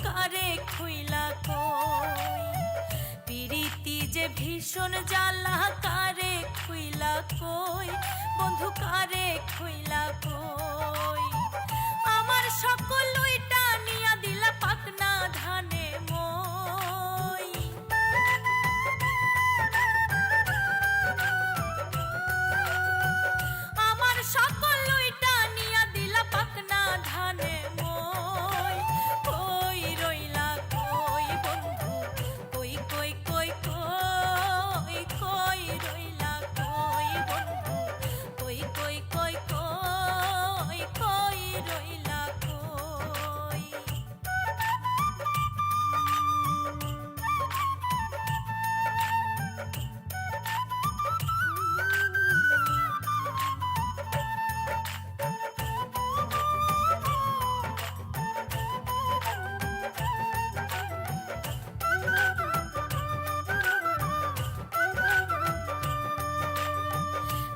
কারে খুইলা কই পিরিতি যে ভীষণ জ্বালা কারে খুইলা কই বন্ধু কারে খুইলা কই আমার সকল লইটা নিয়া দিলা পাকনা ধানে মই আমার সকল লইটা নিয়া দিলা পাকনা ধানে মই কই রইলা কই বন্ধু কই কই কই কই কই রইলা কই বন্ধু কই কই কই কই কই রইলা কই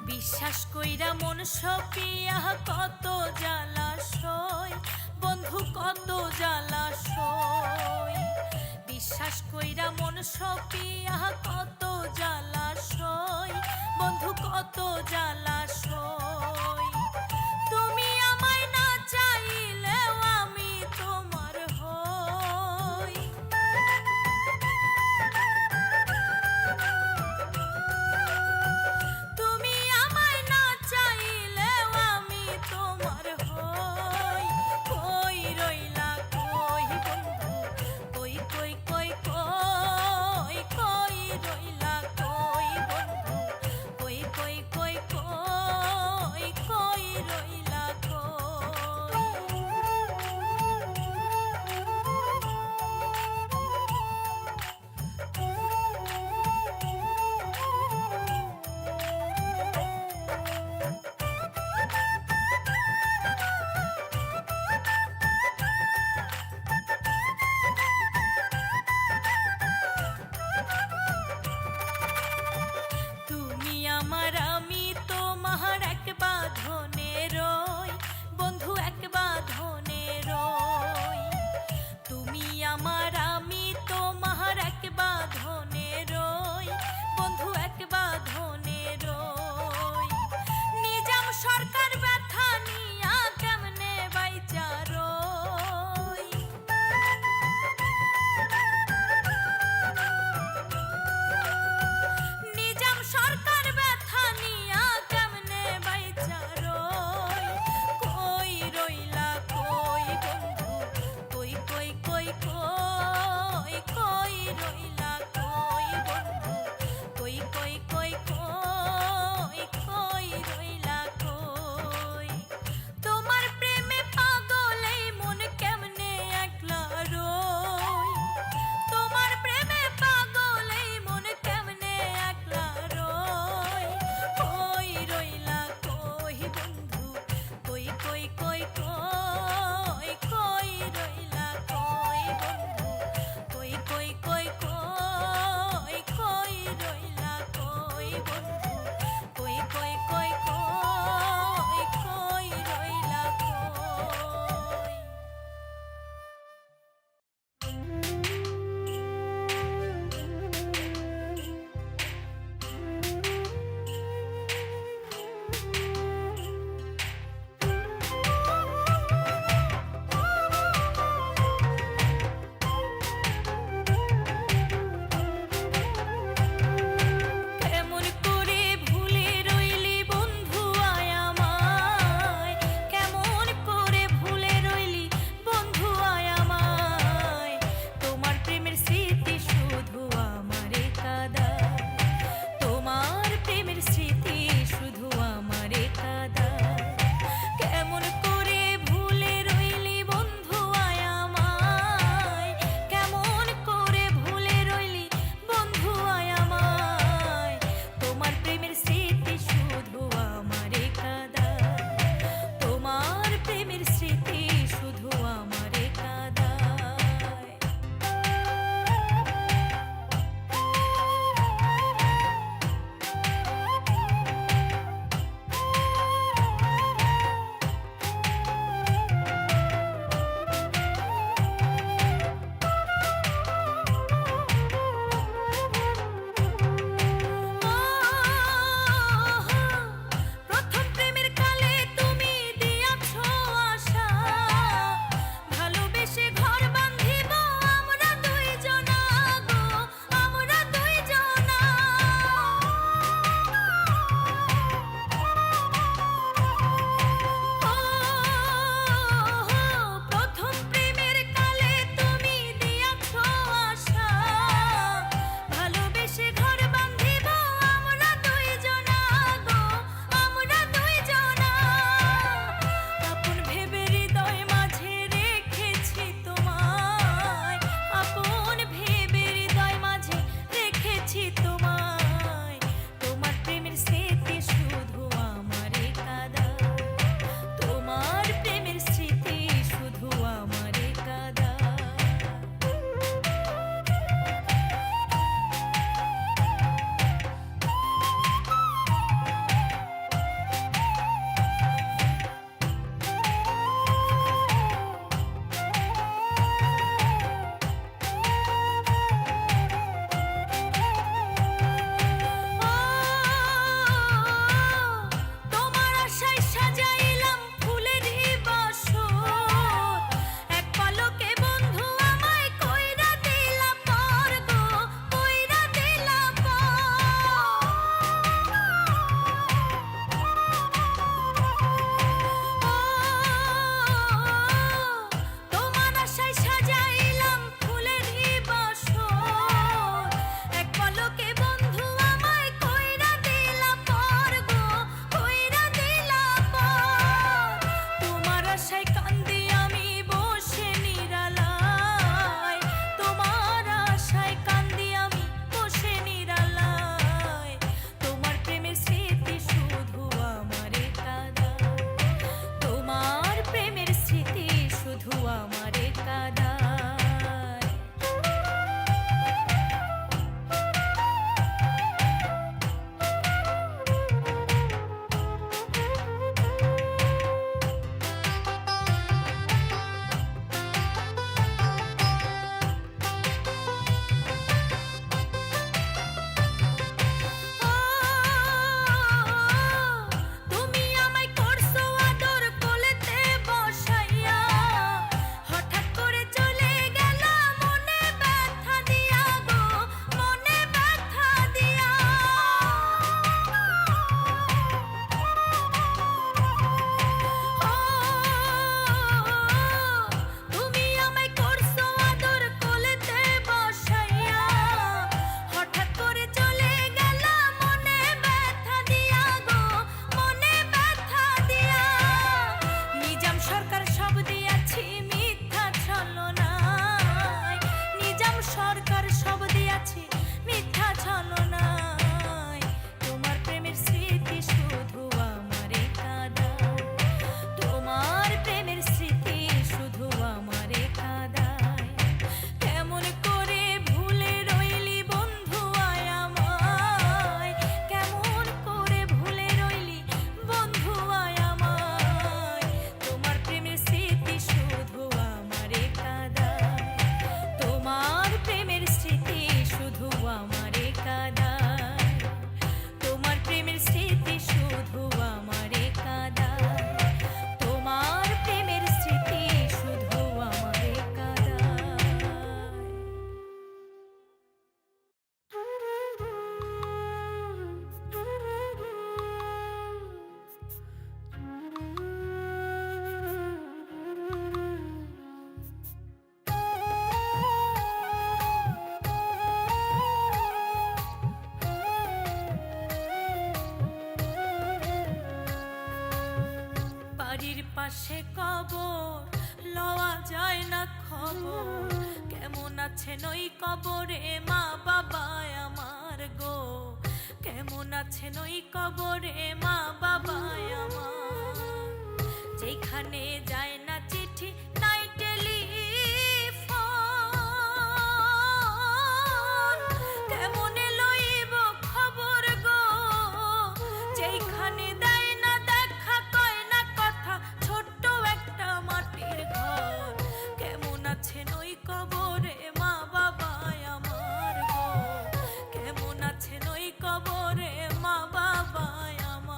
বিশ্বাস কইরা মন সপিয়া কত জ্বালাশয় বন্ধু কত জ্বালাশয় বিশ্বাস কইরা মন সপিয়া কত জ্বালাশয় বন্ধু কত জ্বালাশয় তুমি আমায় না চাইলেও আমি তোমার হই তুমি আমায় না চাইলেও আমি তোমার হই কই রইলা কই বন্ধু কই কই কই কই কই রইলা কই পাশে কবর, লওয়া যায় না খবর। কেমন আছেন ওই কবরে মা বাবা আমার গো, কেমন আছেন ওই কবরে মা বাবা আমার। যেখানে যায় না চিঠি নাই টেলিফোন, কেমনে লইব খবর গো। যেখানে দেয় না দেখা, কয় না কথা, ছোট্ট একটা মাটির ঘর। কেমন আছেন ওই কবরে মা বাবা আমার গো, কেমন আছেন ওই কবরে মা বাবা আমার।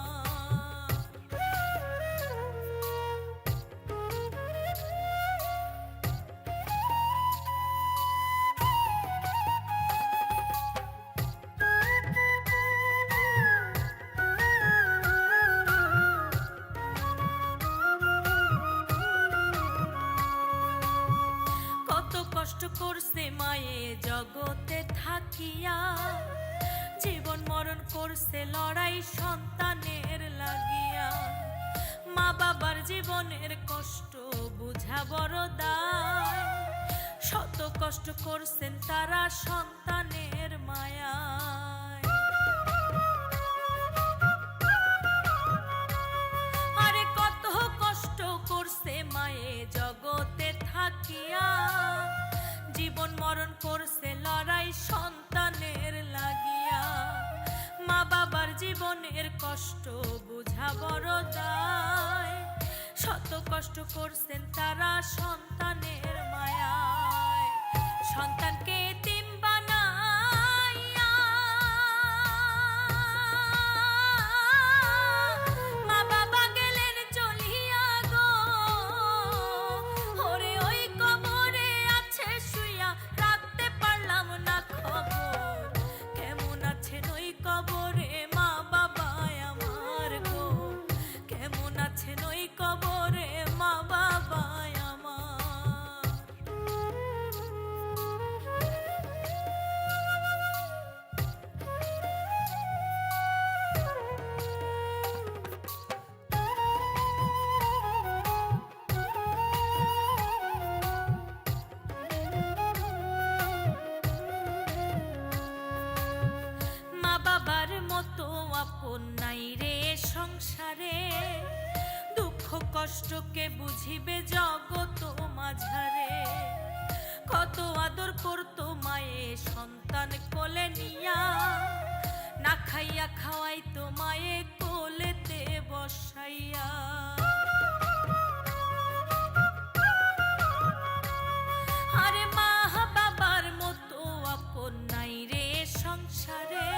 কত কষ্ট করছে মায়ে জগতে থাকিয়া, জীবন মরণ করছে লড়াই সন্তানের লাগিয়া। মা বাবার জীবনের কষ্ট বুঝা বড় দায়, শত কষ্ট করছেন তারা সন্তানের মায়ায়। আরে কত কষ্ট করছে মায়ে জগতে থাকিয়া, জীবন মরণ করছে লড়াই সন্তানের লাগিয়া। মা বাবার জীবনের কষ্ট বুঝা বড় দায়, শত কষ্ট করছেন তারা সন্তানের মায়ায়। সন্তানকে এতিম বানাইয়া মা বাবা গেলেন চলিয়া গো। ওরে ওই কবরে আছে শুইয়া, রাখতে পারলাম না খবর। কেমন আছেন ওই কবরে মা বাবা আমার গো, কেমন আছেন ওই কবরে মা বাবা আমার। মা বাবার মতো আপন নাই রে সংসারে, দুঃখ কষ্টকে বুঝিবে জগত মাঝারে। কত আদর করতো মায়ে সন্তান কোলে নিয়া, না খাইয়া খাওয়াইতো মায়ে কোলেতে বসাইয়া। আরে মা বাবার মতো আপন নাই রে সংসারে,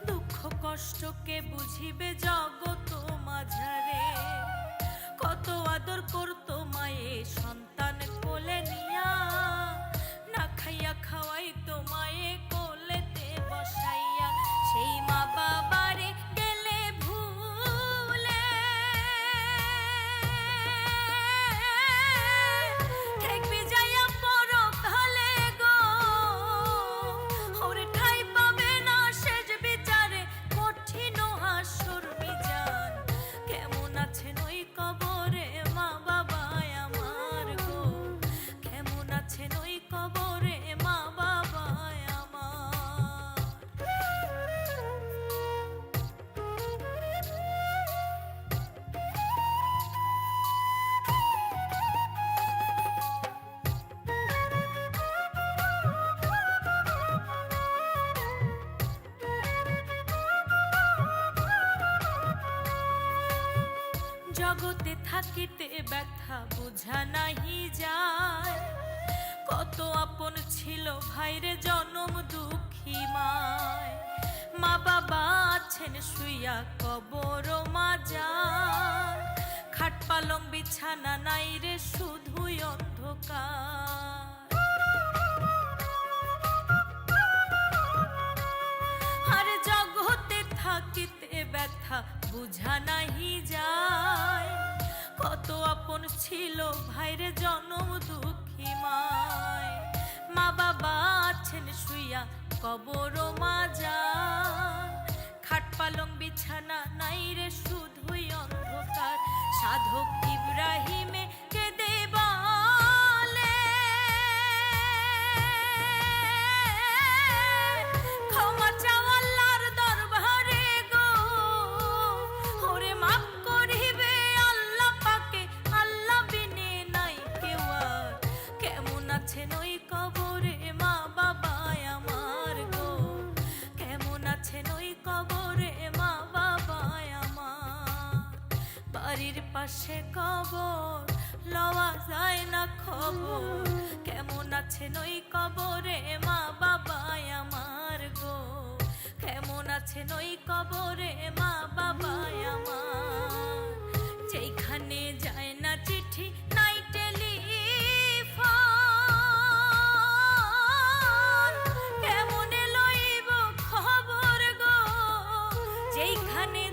দুঃখ কষ্টকে বুঝিবে জগত মাঝারে। কত আদর করতো মায়ে সন্তান কোলে নিয়া, না খাইয়া খাওয়াইতো মায়ে কোলেতে বসাইয়া। সেই মা বাবারে গেলে ভুলে, ঠেকবি যাইয়া পরকালে গো। ওরে ঠাই পাবে না শেষ বিচারে, কঠিন হাসর মিজান। কেমন আছেন ওই কবরে মা বাবা আমার গো, কেমন আছেন ওই কবরে মা বাবা আমার। জগতে থাকিতে ব্যথা বুঝা নাহি যায়, কত আপন ছিল ভাইরে জনম দুঃখী মায়। মা বাবা আছেন শুইয়া কবর মাজার, খাট পালং বিছানা নাই রে শুধুই অন্ধকার। আরে জগতে থাকিতে ব্যথা বুঝা নাহি যায়, কত আপন ছিল ভাইরে জনম দুঃখী মায়। মা বাবা আছেন শুইয়া কবর মাজার, খাট পালং বিছানা নাই রে শুধুই অন্ধকার। সাধক ইব্রাহিমে কেঁদে বলে, ক্ষমা চাও আল্লাহর দরবারে গো, ওরে মাফ করিবে আল্লাহ পাকে, আল্লাহ বিনে নাই কেউ আর। কেমন আছেন ওই কবরে মা বাবা আমার গো, কেমন আছেন ওই কবরে মা বাবা আমার। বাড়ির পাশে কবর লওয়া যায় না খবর, কেমন আছেন ওই কবরে মা বাবা আমার গো, কেমন আছেন ওই কবরে মা বাবা আমার। যেখানে যায় না চিঠি নাই টেলিফোন, কেমনে লইব খবর গো, যেখানে